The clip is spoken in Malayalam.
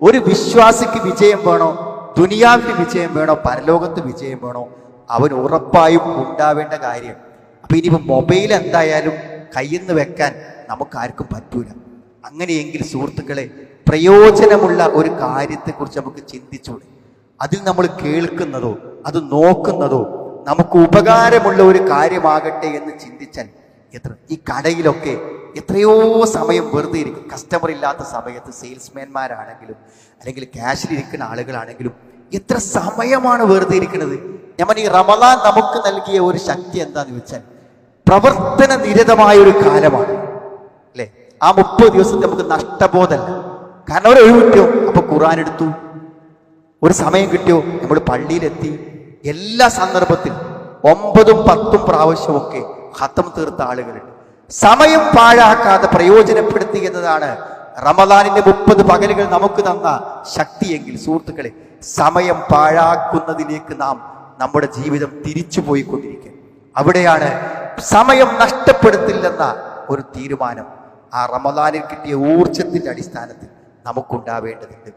ഒരു വിശ്വാസിക്ക് വിജയം വേണോ, ദുനിയാവിന് വിജയം വേണോ, പരലോകത്ത് വിജയം വേണോ, അവൻ ഉറപ്പായും ഉണ്ടാവേണ്ട കാര്യം. അപ്പൊ ഇനിയിപ്പോൾ മൊബൈൽ എന്തായാലും കയ്യിൽ നിന്ന് വെക്കാൻ നമുക്കാർക്കും പറ്റൂല. അങ്ങനെയെങ്കിൽ സുഹൃത്തുക്കളെ, പ്രയോജനമുള്ള ഒരു കാര്യത്തെക്കുറിച്ച് നമുക്ക് ചിന്തിച്ചൂടെ? അതിൽ നമ്മൾ കേൾക്കുന്നതോ അത് നോക്കുന്നതോ നമുക്ക് ഉപകാരമുള്ള ഒരു കാര്യമാകട്ടെ എന്ന് ചിന്തിച്ചാൽ ഈ കടയിലൊക്കെ എത്രയോ സമയം വെറുതെ ഇരിക്കും. കസ്റ്റമർ ഇല്ലാത്ത സമയത്ത് സെയിൽസ്മാൻമാരാണെങ്കിലും അല്ലെങ്കിൽ ക്യാഷിലിരിക്കുന്ന ആളുകളാണെങ്കിലും എത്ര സമയമാണ് വെറുതെ ഇരിക്കുന്നത്. ഞാൻ ഈ റമദാൻ നമുക്ക് നൽകിയ ഒരു ശക്തി എന്താന്ന് വെച്ചാൽ പ്രവർത്തന നിരതമായ ഒരു കാലമാണ് അല്ലേ. ആ 30 ദിവസത്തെ നമുക്ക് നഷ്ടബോധമല്ല. കാരണം ഒരു ഒഴിവ് കിട്ടിയോ അപ്പൊ ഖുർആൻ എടുത്തു, ഒരു സമയം കിട്ടിയോ നമ്മൾ പള്ളിയിലെത്തി. എല്ലാ സന്ദർഭത്തിലും 9ഉം 10ഉം പ്രാവശ്യമൊക്കെ ഖത്തം തീർത്ത ആളുകളുണ്ട്. സമയം പാഴാക്കാതെ പ്രയോജനപ്പെടുത്തി എന്നതാണ് റമദാനിന്റെ 30 പകലുകൾ നമുക്ക് തന്ന ശക്തിയെങ്കിൽ സുഹൃത്തുക്കളെ, സമയം പാഴാക്കുന്നതിലേക്ക് നാം നമ്മുടെ ജീവിതം തിരിച്ചു പോയിക്കൊണ്ടിരിക്കുക. അവിടെയാണ് സമയം നഷ്ടപ്പെടുത്തില്ലെന്ന ഒരു തീരുമാനം ആ റമദാനിൽ കിട്ടിയ ഊർജത്തിന്റെ അടിസ്ഥാനത്തിൽ നമുക്കുണ്ടാവേണ്ടതുണ്ട്.